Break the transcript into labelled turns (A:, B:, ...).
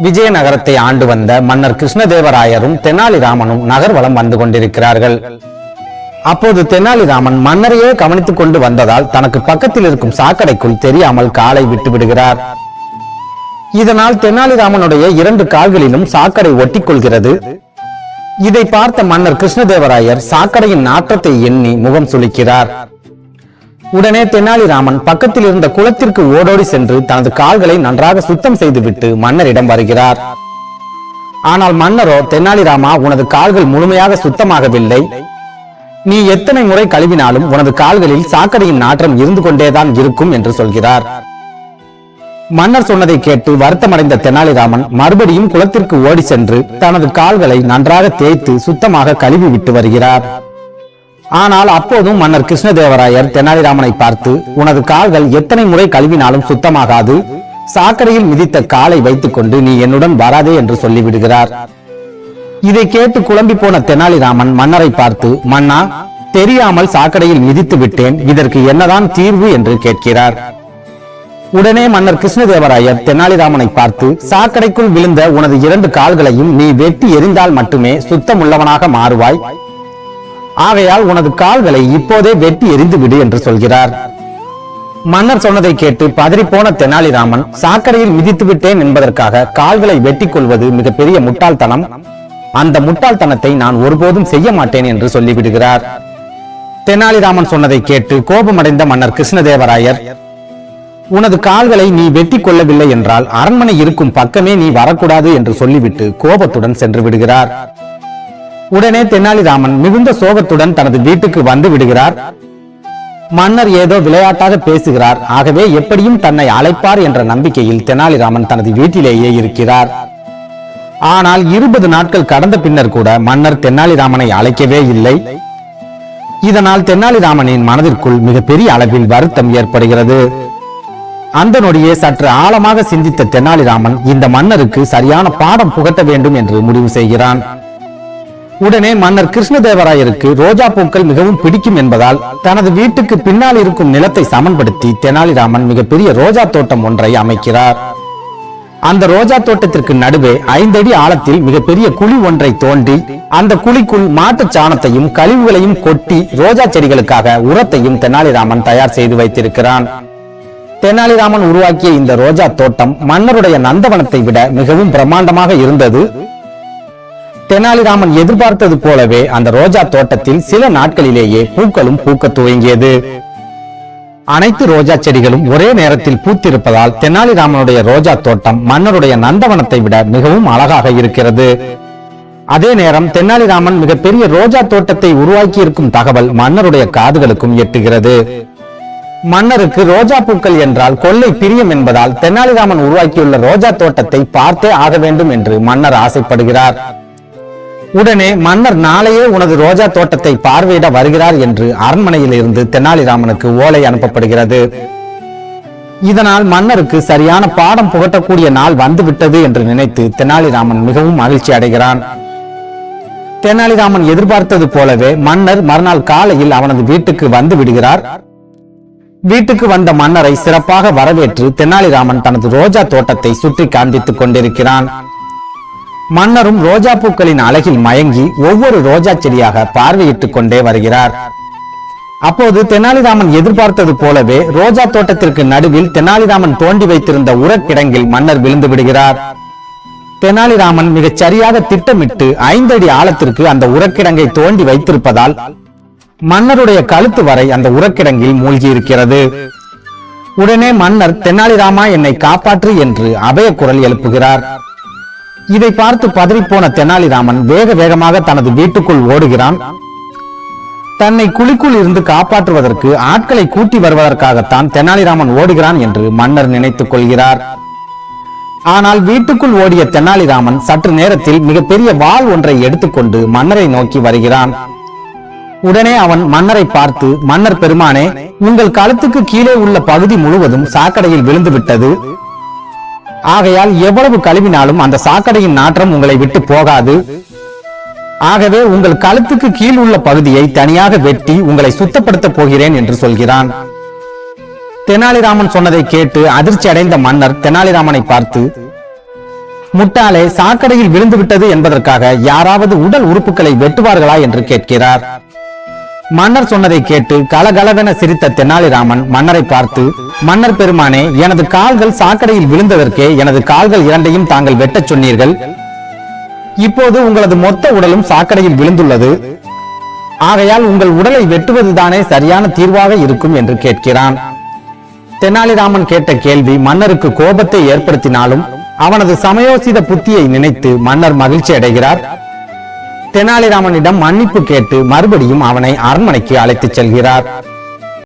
A: விஜயநகரத்தை ஆண்டு வந்த மன்னர் கிருஷ்ணதேவராயரும் தெனாலிராமனும் நகர்வலம் வந்து கொண்டிருக்கிறார்கள். அப்போது தெனாலிராமன் மன்னரையே கவனித்துக் கொண்டு வந்ததால் தனக்கு பக்கத்தில் இருக்கும் சாக்கடைக்குள் தெரியாமல் காலை விட்டு விடுகிறார். இதனால் தெனாலிராமனுடைய 2 கால்களிலும் சாக்கடை ஒட்டிக் கொள்கிறது. இதை பார்த்த மன்னர் கிருஷ்ணதேவராயர் சாக்கடையின் நாற்றத்தை எண்ணி முகம் சுளிக்கிறார். உடனே தெனாலிராமன் பக்கத்தில் இருந்த குளத்திற்கு ஓடோடி சென்று தனது கால்களை நன்றாக சுத்தம் செய்துவிட்டு மன்னரிடம் வருகிறார். ஆனால் மன்னரோ, தெனாலிராமா, உனது கால்கள் முழுமையாக சுத்தமாகவில்லை. நீ எத்தனை முறை கழுவினாலும் உனது கால்களில் சாக்கடையின் நாற்றம் இருந்து கொண்டேதான் இருக்கும் என்று சொல்கிறார். மன்னர் சொன்னதை கேட்டு வருத்தமடைந்த தெனாலிராமன் மறுபடியும் குளத்திற்கு ஓடி சென்று தனது கால்களை நன்றாக தேய்த்து சுத்தமாக கழுவி விட்டு வருகிறார். ஆனால் அப்போதும் மன்னர் கிருஷ்ணதேவராயர் தெனாலிராமனை பார்த்து, உனது கால்கள் எத்தனை முறை கழுவினாலும் சுத்தமாகாது. சாக்கடையில் மிதித்த காலை வைத்துக் கொண்டு நீ என்னுடன் வராதே என்று சொல்லிவிடுகிறார். இதை கேட்டு குழம்பி போன தெனாலிராமன் மன்னரை பார்த்து, மன்னா, தெரியாமல் சாக்கடையில் மிதித்து விட்டேன், இதற்கு என்னதான் தீர்வு என்று கேட்கிறார். உடனே மன்னர் கிருஷ்ணதேவராயர் தெனாலிராமனை பார்த்து, சாக்கடைக்குள் விழுந்த உனது 2 கால்களையும் நீ வெட்டி எறிந்தால் மட்டுமே சுத்தமுள்ளவனாக மாறுவாய். ஆகையால் உனது கால்களை இப்போதே வெட்டி எறிந்து விடு என்று சொல்கிறார். மன்னர் சொன்னதை கேட்டு பதறிப்போன தெனாலிராமன், சாக்கடையில் மிதித்து விட்டேன் என்பதற்காக கால்களை வெட்டி கொள்வது மிகப்பெரிய முட்டாள்தனம். அந்த முட்டாள்தனத்தை நான் ஒருபோதும் செய்ய மாட்டேன் என்று சொல்லிவிடுகிறார். தெனாலிராமன் சொன்னதை கேட்டு கோபமடைந்த மன்னர் கிருஷ்ணதேவராயர், உனது கால்களை நீ வெட்டி கொள்ளவில்லை என்றால் அரண்மனை இருக்கும் பக்கமே நீ வரக்கூடாது என்று சொல்லிவிட்டு கோபத்துடன் சென்று விடுகிறார். உடனே தெனாலிராமன் மிகுந்த சோகத்துடன் தனது வீட்டுக்கு வந்து விடுகிறார். மன்னர் ஏதோ விளையாட்டாக பேசுகிறார், ஆகவே எப்படியும் தன்னை அழைப்பார் என்ற நம்பிக்கையில் தெனாலிராமன் தனது வீட்டிலேயே இருக்கிறார். ஆனால் 20 நாட்கள் கடந்த பின்னர் கூட மன்னர் தெனாலிராமனை அழைக்கவே இல்லை. இதனால் தெனாலிராமனின் மனதிற்குள் மிகப்பெரிய அளவில் வருத்தம் ஏற்படுகிறது. அந்த நொடியே சற்று ஆழமாக சிந்தித்த தெனாலிராமன் இந்த மன்னருக்கு சரியான பாடம் புகட்ட வேண்டும் என்று முடிவு செய்கிறான். உடனே மன்னர் கிருஷ்ணதேவராயருக்கு ரோஜா பூக்கள் மிகவும் பிடிக்கும் என்பதால் தனது வீட்டுக்கு பின்னால் இருக்கும் நிலத்தை சமன்படுத்தி தெனாலிராமன் மிகப்பெரிய ரோஜா தோட்டம் ஒன்றை அமைக்கிறார். அந்த ரோஜா தோட்டத்திற்கு நடுவே 5 அடி ஆழத்தில் மிகப்பெரிய குழி ஒன்றை தோண்டி அந்த குழிக்குள் மாட்டு சாணத்தையும் கழிவுகளையும் கொட்டி ரோஜா செடிகளுக்காக உரத்தையும் தெனாலிராமன் தயார் செய்து வைத்திருக்கிறான். தெனாலிராமன் உருவாக்கிய இந்த ரோஜா தோட்டம் மன்னருடைய நந்தவனத்தை விட மிகவும் பிரம்மாண்டமாக இருந்தது. தெனாலிராமன் எதிர்பார்த்தது போலவே அந்த ரோஜா தோட்டத்தில் சில நாட்களிலேயே பூக்களும் பூக்க துவங்கியது. அனைத்து ரோஜா செடிகளும் ஒரே நேரத்தில் பூத்திருப்பதால் தெனாலிராமனுடைய ரோஜா தோட்டம் மன்னருடைய நந்தவனத்தை விட மிகவும் அழகாக இருக்கிறது. அதே நேரம் தெனாலிராமன் மிகப்பெரிய ரோஜா தோட்டத்தை உருவாக்கி இருக்கும் தகவல் மன்னருடைய காதுகளுக்கும் எட்டுகிறது. மன்னருக்கு ரோஜா பூக்கள் என்றால் கொள்ளை பிரியம் என்பதால் தெனாலிராமன் உருவாக்கியுள்ள ரோஜா தோட்டத்தை பார்த்தே ஆக வேண்டும் என்று மன்னர் ஆசைப்படுகிறார். உடனே மன்னர் நாளையே உனது ரோஜா தோட்டத்தை பார்வையிட வருகிறார் என்று அரண்மனையில் இருந்து தெனாலிராமனுக்கு ஓலை அனுப்பப்படுகிறது. இதனால் மன்னருக்கு சரியான பாடம் புகட்டக்கூடிய நாள் வந்துவிட்டது என்று நினைத்து தெனாலிராமன் மிகவும் மகிழ்ச்சி அடைகிறான். தெனாலிராமன் எதிர்பார்த்தது போலவே மன்னர் மறுநாள் காலையில் அவனது வீட்டுக்கு வந்து விடுகிறார். வீட்டுக்கு வந்த மன்னரை சிறப்பாக வரவேற்று தெனாலிராமன் தனது ரோஜா தோட்டத்தை சுற்றி காண்பித்துக் கொண்டிருக்கிறான். மன்னரும் ரோஜா பூக்களின் அழகில் மயங்கி ஒவ்வொரு ரோஜா செடியாக பார்வையிட்டுக் கொண்டே வருகிறார். அப்போது தெனாலிராமன் எதிர்பார்த்தது போலவே ரோஜா தோட்டத்திற்கு நடுவில் தெனாலிராமன் தோண்டி வைத்திருந்த உரக்கிடங்கில் மன்னர் விழுந்து விடுகிறார். தெனாலிராமன் மிகச் சரியாக திட்டமிட்டு 5 அடி ஆழத்திற்கு அந்த உரக்கிடங்கை தோண்டி வைத்திருப்பதால் மன்னருடைய கழுத்து வரை அந்த உரக்கிடங்கில் மூழ்கி இருக்கிறது. உடனே மன்னர், தெனாலிராமா, என்னை காப்பாற்று என்று அபய குரல் எழுப்புகிறார். இதை பார்த்து பதறிப்போன தெனாலிராமன் வேக வேகமாக தனது வீட்டுக்குள் ஓடுகிறான். தன்னை குழிக்குள் இருந்து காப்பாற்றுவதற்கு ஆட்களை கூட்டி வருவதற்காகத்தான் தெனாலிராமன் ஓடுகிறான் என்று மன்னர் நினைத்துக் கொள்கிறார். ஆனால் வீட்டுக்குள் ஓடிய தெனாலிராமன் சற்று நேரத்தில் மிகப்பெரிய வாள் ஒன்றை எடுத்துக்கொண்டு மன்னரை நோக்கி வருகிறான். உடனே அவன் மன்னரை பார்த்து, மன்னர் பெருமானே, உங்கள் கழுத்துக்கு கீழே உள்ள பகுதி முழுவதும் சாக்கடையில் விழுந்து விட்டது. ஆகையால் எவ்வளவு கழுவினாலும் அந்த சாக்கடையின் நாற்றம் உங்களை விட்டு போகாது. ஆகவே உங்கள் கழுத்துக்கு கீழ் உள்ள பகுதியை தனியாக வெட்டி உங்களை சுத்தப்படுத்தப் போகிறேன் என்று சொல்கிறான். தெனாலிராமன் சொன்னதை கேட்டு அதிர்ச்சி அடைந்த மன்னர் தெனாலிராமனை பார்த்து, முட்டாளே, சாக்கடையில் விழுந்து விட்டது என்பதற்காக யாராவது உடல் உறுப்புகளை வெட்டுவார்களா என்று கேட்கிறார். மன்னர் சொன்னதை கேட்டு கலகலவென சிரித்த தெனாலிராமன் மன்னரை பார்த்து, மன்னர் பெருமானே, எனது கால்கள் சாக்கடையில் விழுந்ததற்கே எனது கால்கள் இரண்டையும் தாங்கள் வெட்டச் சொன்னீர்கள். இப்போது உங்களது மொத்த உடலும் சாக்கடையில் விழுந்துள்ளது. ஆகையால் உங்கள் உடலை வெட்டுவதுதானே சரியான தீர்வாக இருக்கும் என்று கேட்கிறான். தெனாலிராமன் கேட்ட கேள்வி மன்னருக்கு கோபத்தை ஏற்படுத்தினாலும் அவனது சமயோசித புத்தியை நினைத்து மன்னர் மகிழ்ச்சி அடைகிறார். தெனாலிராமனிடம் மன்னிப்பு கேட்டு மறுபடியும் அவனை அரண்மனைக்கு அழைத்துச் செல்கிறார்.